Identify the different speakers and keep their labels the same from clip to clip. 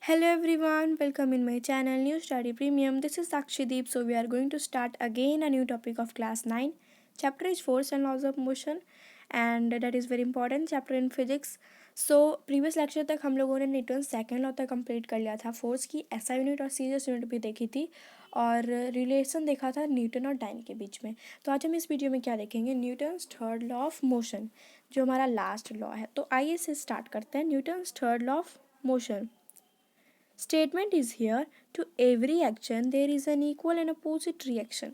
Speaker 1: Hello everyone, welcome in my channel New Study Premium. This is Sakshi. So we are going to start again a new topic of class 9. Chapter is force and laws of motion and that is very important chapter in physics. So previous lecture तक हम लोगों ने Newton second law तक complete कर लिया था force की SI unit और सीरियस यूनिट भी देखी थी और रिलेशन देखा था न्यूटन और डाइन के बीच में। तो आज हम इस वीडियो में क्या देखेंगे, Newton's third law of motion जो हमारा लास्ट लॉ है। तो आइए इसे स्टार्ट करते हैं। Newton's third law of motion statement is here to every action there is an equal and opposite reaction.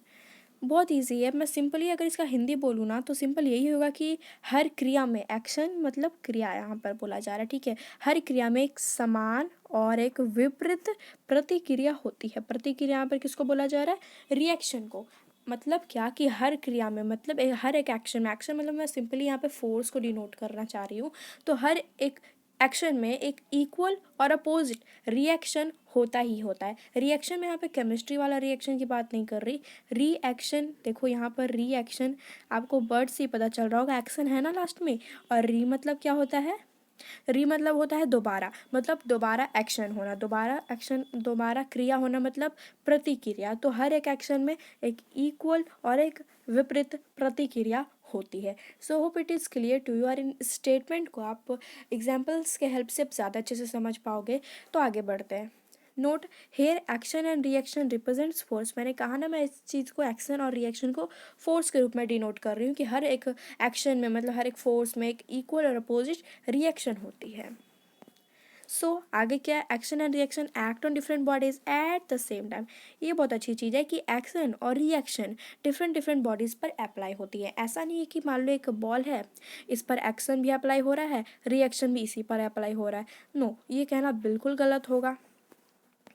Speaker 1: बहुत ईजी है। मैं सिंपली अगर इसका हिंदी बोलूँ ना तो सिंपल यही होगा कि हर क्रिया में, एक्शन मतलब क्रिया यहाँ पर बोला जा रहा है, ठीक है। हर क्रिया में एक समान और एक विपरीत प्रतिक्रिया होती है। प्रतिक्रिया यहाँ पर किसको बोला जा रहा है? रिएक्शन को। मतलब क्या कि हर क्रिया में मतलब हर एक एक्शन में, एक्शन मतलब मैं सिंपली यहाँ पे फोर्स को डिनोट करना चाह रही हूँ। तो हर एक एक्शन में एक इक्वल और अपोजिट रिएक्शन होता ही होता है। रिएक्शन में यहाँ पे केमिस्ट्री वाला रिएक्शन की बात नहीं कर रही। रिएक्शन देखो यहाँ पर रिएक्शन आपको वर्ड से ही पता चल रहा होगा, एक्शन है ना लास्ट में। और री मतलब क्या होता है? री मतलब होता है दोबारा, मतलब दोबारा एक्शन होना, दोबारा एक्शन, दोबारा क्रिया होना मतलब प्रतिक्रिया। तो हर एक एक्शन में एक इक्वल और एक विपरीत प्रतिक्रिया होती है। So hope it is clear to you. और इन स्टेटमेंट को आप एग्जाम्पल्स के हेल्प से आप ज़्यादा अच्छे से समझ पाओगे। तो आगे बढ़ते हैं। Note here action and reaction represents force. मैंने कहा ना, मैं इस चीज़ को, एक्शन और रिएक्शन को फोर्स के रूप में डिनोट कर रही हूँ कि हर एक एक्शन में मतलब हर एक फोर्स में एक इक्वल और अपोजिट रिएक्शन होती है। सो आगे क्या है? Action and reaction act on different bodies at the same time. ये बहुत अच्छी चीज़ है कि एक्शन और रिएक्शन डिफरेंट डिफरेंट बॉडीज़ पर अप्लाई होती है। ऐसा नहीं है कि मान लो एक बॉल है, इस पर एक्शन भी अप्लाई हो रहा है, रिएक्शन भी इसी पर अप्लाई हो रहा है। नो, ये कहना बिल्कुल गलत होगा।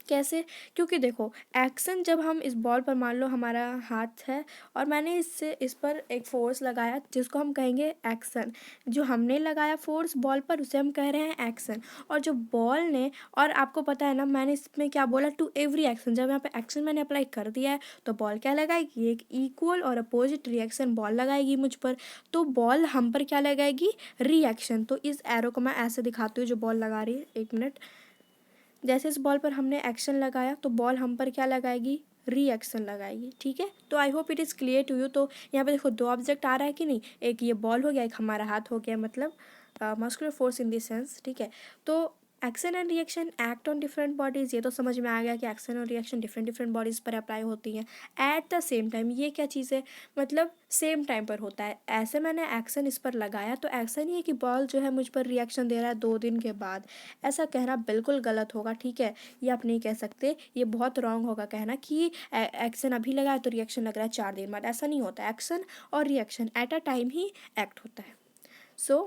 Speaker 1: कैसे? क्योंकि देखो, एक्शन जब हम इस बॉल पर, मान लो हमारा हाथ है और मैंने इससे इस पर एक फोर्स लगाया जिसको हम कहेंगे एक्शन। जो हमने लगाया फोर्स बॉल पर उसे हम कह रहे हैं एक्शन। और जो बॉल ने, और आपको पता है ना मैंने इसमें क्या बोला, टू एवरी एक्शन। जब यहाँ पे एक्शन मैंने अप्लाई कर दिया है तो बॉल क्या लगाएगी? एक इक्वल और अपोजिट रिएक्शन बॉल लगाएगी मुझ पर। तो बॉल हम पर क्या लगाएगी? रिएक्शन। तो इस एरो को मैं ऐसे दिखाती हूँ जो बॉल लगा रही है, एक मिनट। जैसे इस बॉल पर हमने एक्शन लगाया तो बॉल हम पर क्या लगाएगी? रिएक्शन लगाएगी, ठीक है। तो I hope it is clear to you. तो यहाँ पे देखो दो ऑब्जेक्ट आ रहा है कि नहीं, एक ये बॉल हो गया, एक हमारा हाथ हो गया, मतलब muscular force in this sense, ठीक है। तो action and reaction act on different bodies, ये तो समझ में आ गया कि एक्शन और रिएक्शन डिफरेंट डिफरेंट बॉडीज़ पर अप्लाई होती हैं एट द सेम टाइम। ये क्या चीज़ है? मतलब सेम टाइम पर होता है। ऐसे मैंने एक्शन इस पर लगाया तो ऐसा नहीं है कि बॉल जो है मुझ पर रिएक्शन दे रहा है 2 दिन के बाद। ऐसा कहना बिल्कुल गलत होगा, ठीक है। ये आप नहीं कह सकते, ये बहुत रॉन्ग होगा कहना कि एक्शन अभी लगा है तो रिएक्शन लग रहा है 4 दिन बाद। ऐसा नहीं होता। एक्शन और रिएक्शन एट अ टाइम ही एक्ट होता है। So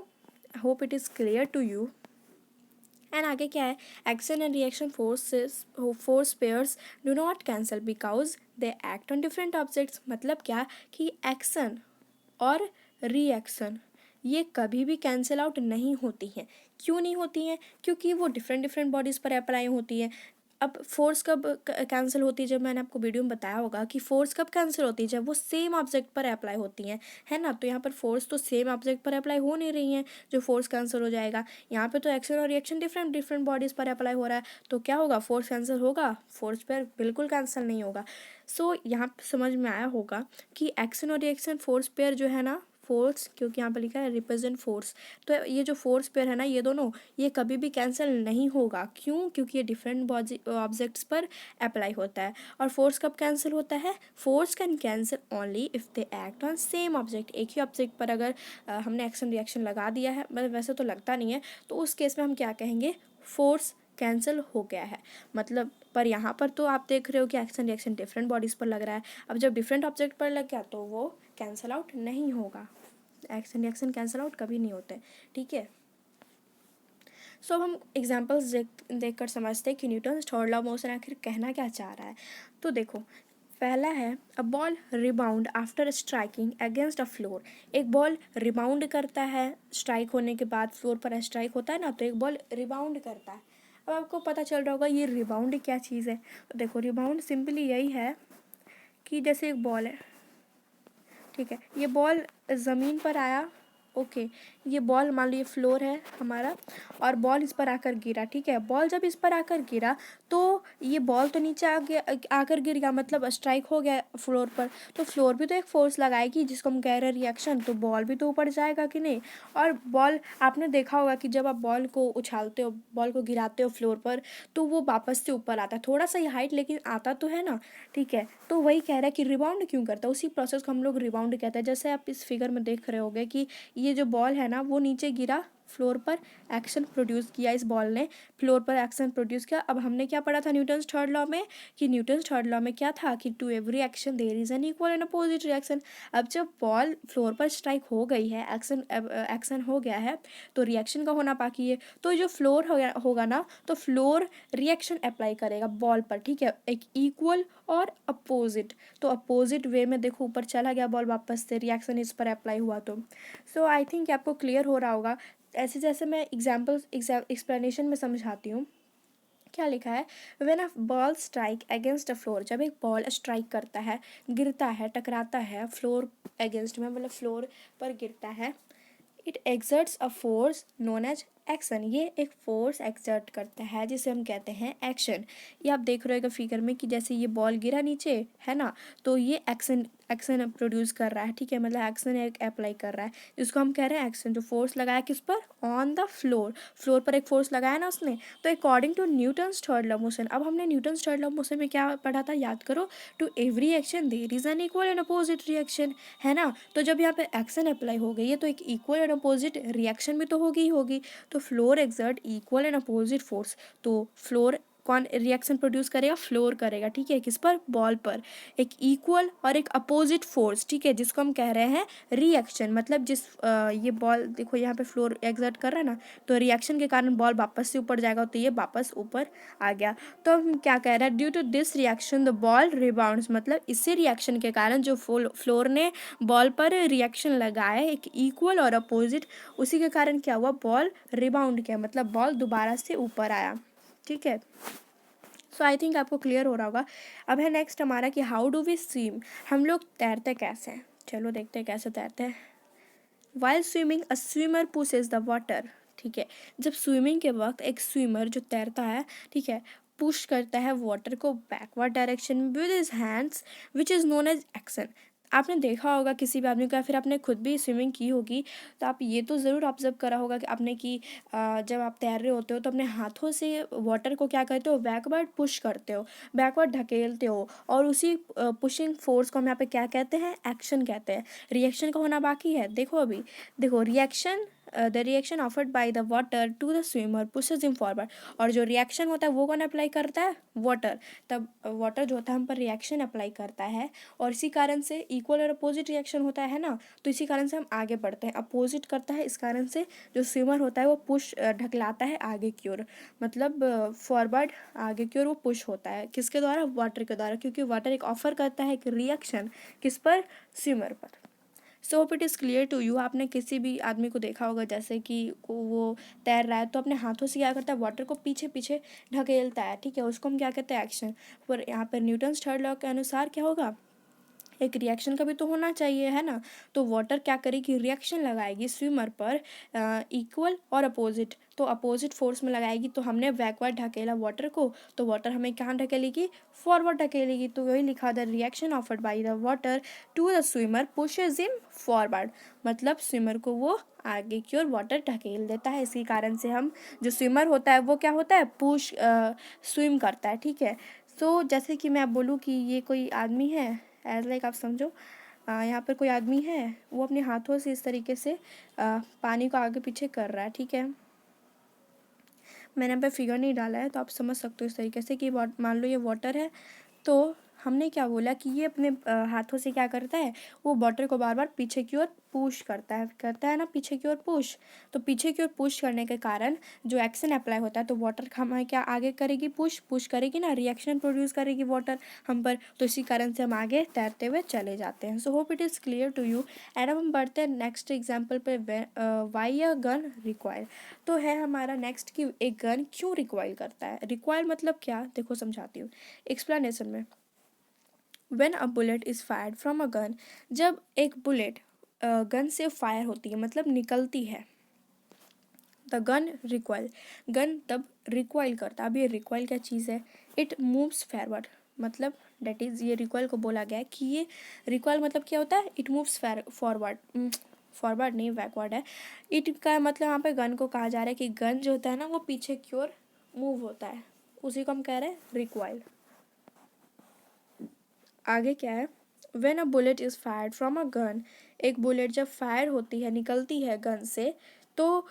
Speaker 1: hope it is clear to you. And आगे क्या है? Action and reaction force pairs do not cancel because they act on different objects. मतलब क्या कि एक्शन और रिएक्शन ये कभी भी कैंसिल आउट नहीं होती हैं। क्यों नहीं होती हैं? क्योंकि वो डिफरेंट डिफरेंट बॉडीज़ पर अप्लाई होती हैं। अब फोर्स कब कैंसिल होती है? जब मैंने आपको वीडियो में बताया होगा कि फोर्स कब कैंसिल होती है, जब वो सेम ऑब्जेक्ट पर अप्लाई होती हैं, है ना। तो यहाँ पर फोर्स तो सेम ऑब्जेक्ट पर अप्लाई हो नहीं रही हैं जो फोर्स कैंसिल हो जाएगा। यहाँ पे तो एक्शन और रिएक्शन डिफरेंट डिफरेंट बॉडीज़ पर अप्लाई हो रहा है, तो क्या होगा? फोर्स कैंसिल होगा? फोर्स पर बिल्कुल कैंसिल नहीं होगा। सो यहाँ पे समझ में आया होगा कि एक्शन और रिएक्शन फोर्स पेयर जो है ना, फोर्स, क्योंकि यहाँ पर लिखा है रिप्रेजेंट फोर्स, तो ये जो फोर्स पेयर है ना, ये दोनों, ये कभी भी कैंसिल नहीं होगा। क्यों? क्योंकि ये डिफरेंट ऑब्जेक्ट्स पर अप्लाई होता है। और फोर्स कब कैंसिल होता है? Force can cancel only if they act on same object. एक ही ऑब्जेक्ट पर अगर हमने एक्शन रिएक्शन लगा दिया है, मतलब वैसे तो लगता नहीं है, तो उस केस में हम क्या कहेंगे? फोर्स कैंसिल हो गया है। मतलब पर यहाँ पर तो आप देख रहे हो कि एक्शन रिएक्शन डिफरेंट बॉडीज़ पर लग रहा है। अब जब डिफरेंट ऑब्जेक्ट पर लग गया तो वो कैंसिल आउट नहीं होगा। एक्शन रिएक्शन कैंसिल आउट कभी नहीं होते, ठीक है। सो अब हम एग्जाम्पल्स देख कर समझते हैं कि Newton third law of motion आखिर कहना क्या चाह रहा है। तो देखो, पहला है a ball rebound after striking against a floor. एक बॉल रिबाउंड करता है, स्ट्राइक होने के बाद फ्लोर पर स्ट्राइक होता है ना, तो एक बॉल रिबाउंड करता है। अब आपको पता चल रहा होगा ये रिबाउंड क्या चीज़ है। तो देखो, रिबाउंड सिंपली यही है कि जैसे एक बॉल है, ठीक है, ये बॉल ज़मीन पर आया ओके, ये बॉल मान लो ये फ्लोर है हमारा और बॉल इस पर आकर गिरा, ठीक है। बॉल जब इस पर आकर गिरा तो ये बॉल तो नीचे आकर गिर गया, मतलब स्ट्राइक हो गया फ्लोर पर। तो फ्लोर भी तो एक फोर्स लगाएगी जिसको हम कह रहे हैं रिएक्शन, तो बॉल भी तो ऊपर जाएगा कि नहीं। और बॉल आपने देखा होगा कि जब आप बॉल को उछालते हो, बॉल को गिराते हो फ्लोर पर, तो वो वापस से ऊपर आता है, थोड़ा सा ही हाइट लेकिन आता तो है ना, ठीक है। तो वही कह रहा है कि रिबाउंड क्यों करता है, उसी प्रोसेस को हम लोग रिबाउंड कहते हैं। जैसे आप इस फिगर में देख रहे होगे कि ये जो बॉल है ना वो नीचे गिरा फ्लोर पर, एक्शन प्रोड्यूस किया इस बॉल ने, फ्लोर पर एक्शन प्रोड्यूस किया। अब हमने क्या पढ़ा था न्यूटन्स थर्ड लॉ में, कि न्यूटन्स थर्ड लॉ में क्या था कि to every action there is an equal and opposite reaction. अब जब बॉल फ्लोर पर स्ट्राइक हो गई है, एक्शन हो गया है, तो रिएक्शन का होना बाकी है। तो जो फ्लोर होगा ना, तो फ्लोर रिएक्शन अप्लाई करेगा बॉल पर, ठीक है, एक इक्वल और अपोजिट। तो अपोजिट वे में देखो ऊपर चला गया बॉल, वापस से रिएक्शन इस पर अप्लाई हुआ। तो सो आई थिंक आपको क्लियर हो रहा होगा। ऐसे जैसे मैं एक्सप्लेनेशन में समझाती हूँ। क्या लिखा है, when a ball strike against a floor, जब एक बॉल स्ट्राइक करता है, गिरता है, टकराता है फ्लोर अगेंस्ट में, मतलब फ्लोर पर गिरता है, it exerts a force known as action, ये एक फोर्स एक्सर्ट करता है जिसे हम कहते हैं एक्शन। ये आप देख रहे हो फिगर में कि जैसे ये बॉल गिरा नीचे है ना, तो ये एक्शन प्रोड्यूस कर रहा है, ठीक है, मतलब एक्शन एक अप्लाई कर रहा है, जिसको हम कह रहे हैं एक्शन। जो फोर्स लगाया किस पर, ऑन द फ्लोर, फ्लोर पर एक फोर्स लगाया ना उसने। तो according to Newton's third law motion, अब हमने न्यूटन्स थर्ड लॉ मोशन में क्या पढ़ा था, याद करो, to every action there is an equal and opposite reaction, है ना। तो जब यहाँ पे एक्शन अप्लाई हो गई है तो एक इक्वल एंड अपोजिट रिएक्शन भी तो होगी ही होगी। तो floor exert equal and opposite force, तो फ्लोर कौन रिएक्शन प्रोड्यूस करेगा, फ्लोर करेगा, ठीक है, किस पर, बॉल पर, एक इक्वल और एक अपोजिट फोर्स, ठीक है, जिसको हम कह रहे हैं रिएक्शन। मतलब ये बॉल देखो यहाँ पे फ्लोर एक्सर्ट कर रहा है ना, तो रिएक्शन के कारण बॉल वापस से ऊपर जाएगा, तो ये वापस ऊपर आ गया। तो हम क्या कह रहे हैं, due to this reaction the ball rebounds, मतलब इसी रिएक्शन के कारण जो फ्लोर ने बॉल पर रिएक्शन लगाया एक इक्वल और अपोजिट, उसी के कारण क्या हुआ, बॉल रिबाउंड किया, मतलब बॉल दोबारा से ऊपर आया, ठीक है। सो आई थिंक आपको क्लियर हो रहा होगा। अब है नेक्स्ट हमारा कि हाउ डू वी स्विम, हम लोग तैरते कैसे हैं, चलो देखते हैं कैसे तैरते हैं। While swimming a swimmer pushes the water, ठीक है, जब स्विमिंग के वक्त एक स्विमर जो तैरता है, ठीक है, पुश करता है वाटर को बैकवर्ड डायरेक्शन में with his hands which is known as action. आपने देखा होगा किसी भी आदमी को, या फिर आपने खुद भी स्विमिंग की होगी, तो आप ये तो ज़रूर ऑब्जर्व करा होगा कि आपने कि जब आप तैर रहे होते हो तो अपने हाथों से वाटर को क्या करते हो, बैकवर्ड पुश करते हो, बैकवर्ड ढकेलते हो, और उसी पुशिंग फोर्स को हम यहाँ पे क्या कहते हैं, एक्शन कहते हैं। रिएक्शन का होना बाकी है, देखो अभी, देखो reaction, the reaction offered by the water to the swimmer pushes him forward, और जो रिएक्शन होता है वो कौन अप्लाई करता है, वाटर। तब वाटर जो होता है हम पर रिएक्शन अप्लाई करता है, और इसी कारण से इक्वल और अपोजिट रिएक्शन होता है ना, तो इसी कारण से हम आगे बढ़ते हैं, अपोजिट करता है, इस कारण से जो स्विमर होता है वो पुश ढकलाता है आगे की ओर, मतलब फॉरवर्ड आगे की ओर वो पुश होता है, किसके द्वारा, वाटर के द्वारा, क्योंकि वाटर एक ऑफर करता है एक रिएक्शन, किस पर, स्विमर पर। So hope it is clear to you. आपने किसी भी आदमी को देखा होगा जैसे कि वो तैर रहा है तो अपने हाथों से क्या करता है, वाटर को पीछे पीछे ढकेलता है, ठीक है, उसको हम क्या कहते हैं, एक्शन। पर यहाँ पर न्यूटन्स थर्ड लॉ के अनुसार क्या होगा, एक रिएक्शन का भी तो होना चाहिए, है ना। तो वाटर क्या करेगी, रिएक्शन लगाएगी स्विमर पर इक्वल और अपोजिट, तो अपोजिट फोर्स में लगाएगी। तो हमने बैकवर्ड ढकेला वाटर को, तो वाटर हमें कहाँ ढकेलेगी, फॉरवर्ड ढकेलेगी। तो वही लिखा, the reaction offered by the water to the swimmer pushes him forward, मतलब स्विमर को वो आगे की ओर वाटर ढकेल देता है। इसी कारण से हम, जो स्विमर होता है वो क्या होता है, पुश स्विम करता है, ठीक है। तो जैसे कि मैं अब बोलूँ कि ये कोई आदमी है, एज लाइक आप समझो, यहाँ पर कोई आदमी है, वो अपने हाथों से इस तरीके से पानी को आगे पीछे कर रहा है, ठीक है। मैंने यहाँ पे फिगर नहीं डाला है तो आप समझ सकते हो इस तरीके से कि मान लो ये वाटर है, तो हमने क्या बोला कि ये अपने हाथों से क्या करता है, वो वाटर को बार बार पीछे की ओर पुश करता है ना, पीछे की ओर पुश। तो पीछे की ओर पुश करने के कारण जो एक्शन अप्लाई होता है, तो वाटर हमें क्या आगे करेगी, पुश करेगी ना, रिएक्शन प्रोड्यूस करेगी वाटर हम पर, तो इसी कारण से हम आगे तैरते हुए चले जाते हैं। So hope it is clear to you. And अब हम बढ़ते हैं नेक्स्ट एग्जाम्पल पे, वाई अ गन रिक्वायर। तो है हमारा नेक्स्ट कि एक गन क्यों रिक्वायर करता है। रिक्वायर मतलब क्या, देखो समझाती हूँ एक्सप्लेनेशन में। When a bullet is fired from a gun, जब एक बुलेट गन से फायर होती है, मतलब निकलती है। द गन रिकॉइल, गन तब रिकॉइल करता है। अब ये रिकॉइल क्या चीज़ है? इट मूव्स फॉरवर्ड, मतलब डेट इज़, ये रिकॉइल को बोला गया है कि ये रिकॉइल मतलब क्या होता है? इट मूव्स फॉरवर्ड, फॉरवर्ड नहीं बैकवर्ड है। इट का मतलब यहाँ पे गन को कहा जा रहा है कि गन जो होता है ना वो पीछे की ओर मूव होता है, उसी को हम कह रहे हैं रिकॉइल। आगे क्या है? When a bullet is fired from a gun, एक बुलेट जब फायर होती है, निकलती है गन से, तो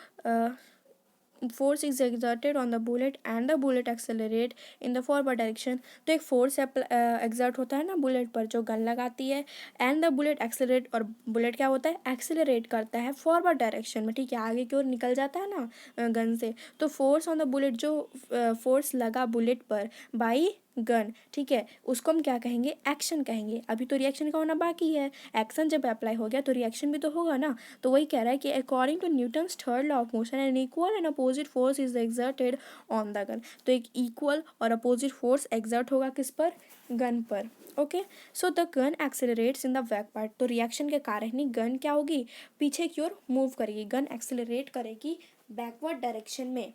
Speaker 1: force is exerted on the bullet and the bullet accelerate in the forward direction। तो एक फोर्स एग्जर्ट होता है ना बुलेट पर जो गन लगाती है, एंड द बुलेट एक्सेलरेट, और बुलेट क्या होता है? एक्सेलरेट करता है फॉरवर्ड डायरेक्शन में, ठीक है, आगे की ओर निकल जाता है ना गन से। तो फोर्स ऑन द बुलेट, जो फोर्स लगा बुलेट पर बाई गन, ठीक है, उसको हम क्या कहेंगे? एक्शन कहेंगे। अभी तो रिएक्शन का होना बाकी है, एक्शन जब अप्लाई हो गया तो रिएक्शन भी तो होगा ना। तो वही कह रहा है कि according to Newton's third law of motion an equal and opposite force is exerted on the gun. तो एक इक्वल और अपोजिट फोर्स एक्सर्ट होगा किस पर? गन पर। Okay, so the gun accelerates in the back part. तो reaction के कारण ही गन क्या होगी? पीछे की ओर मूव करेगी, गन एक्सेलरेट करेगी बैकवर्ड डायरेक्शन में।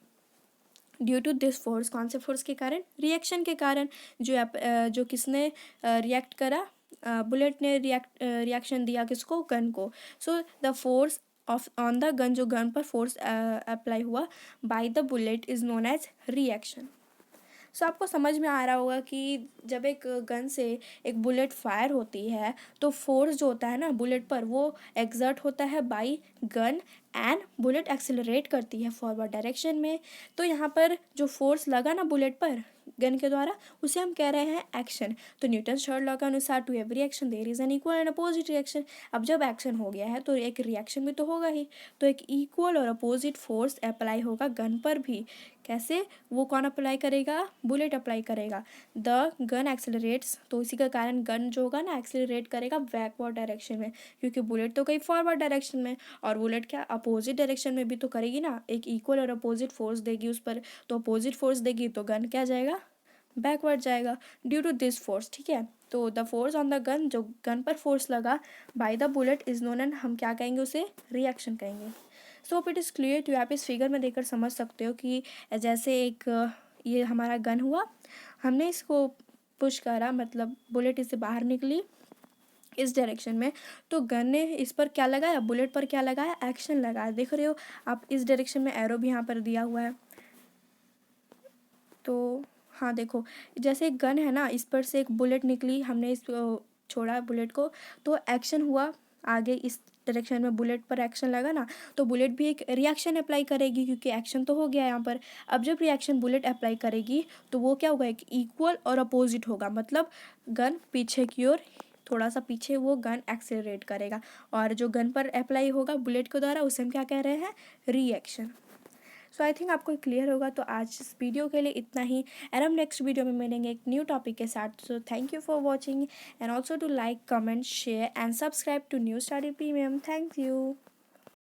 Speaker 1: ड्यू टू दिस फोर्स, कौन से फोर्स के कारण? रिएक्शन के कारण। जो किसने रिएक्ट करा? बुलेट ने रिएक्शन दिया किसको? गन को। So the force of on the gun, जो गन पर फोर्स अप्लाई हुआ by the bullet is known as reaction. So आपको समझ में आ रहा होगा कि जब एक गन से एक बुलेट फायर होती है तो फोर्स जो होता है ना बुलेट पर वो एक्सर्ट होता है by gun, and bullet accelerate करती है फॉरवर्ड डायरेक्शन में। तो यहाँ पर जो फोर्स लगा ना बुलेट पर गन के द्वारा, उसे हम कह रहे हैं एक्शन। तो न्यूटन थर्ड लॉ के अनुसार to every action there is an equal and opposite reaction. अब जब एक्शन हो गया है तो एक रिएक्शन भी तो होगा ही, तो एक इक्वल और अपोजिट फोर्स अप्लाई होगा गन पर भी। कैसे? वो कौन अप्लाई करेगा? बुलेट अप्लाई करेगा। द गन एक्सेलरेट्स, तो इसी का कारण गन जो होगा ना एक्सेलरेट करेगा बैकवर्ड डायरेक्शन में, क्योंकि बुलेट तो गई फॉरवर्ड डायरेक्शन में और बुलेट क्या अपोजिट डायरेक्शन में भी तो करेगी ना, एक इक्वल और अपोजिट फोर्स देगी उस पर। तो अपोजिट फोर्स देगी तो गन क्या जाएगा? बैकवर्ड जाएगा ड्यू टू दिस फोर्स, ठीक है। तो the force on the gun, जो गन पर फोर्स लगा by the bullet is known and, हम क्या कहेंगे? उसे रिएक्शन कहेंगे। So hope it is clear to. आप इस फिगर में देखकर समझ सकते हो कि जैसे एक ये हमारा गन हुआ, हमने इसको पुश करा, मतलब बुलेट इससे बाहर निकली इस डायरेक्शन में, तो गन ने इस पर क्या लगाया? बुलेट पर क्या लगाया? एक्शन लगाया। देख रहे हो आप, इस डायरेक्शन में एरो भी यहाँ पर दिया हुआ है। तो हाँ देखो, जैसे एक गन है ना, इस पर से एक बुलेट निकली, हमने इस छोड़ा बुलेट को, तो एक्शन हुआ आगे इस डायरेक्शन में, बुलेट पर एक्शन लगा ना, तो बुलेट भी एक रिएक्शन अप्लाई करेगी क्योंकि एक्शन तो हो गया यहाँ पर। अब जब रिएक्शन बुलेट अप्लाई करेगी तो वो क्या होगा? एक इक्वल और अपोजिट होगा, मतलब गन पीछे की ओर, थोड़ा सा पीछे वो गन एक्सेलरेट करेगा, और जो गन पर अप्लाई होगा बुलेट के द्वारा उसे हम क्या कह रहे हैं? रिएक्शन। सो आई थिंक आपको क्लियर होगा। तो आज इस वीडियो के लिए इतना ही, और हम नेक्स्ट वीडियो में मिलेंगे एक न्यू टॉपिक के साथ। So thank you for watching and also to like, comment, share and subscribe to new study premium. Thank you.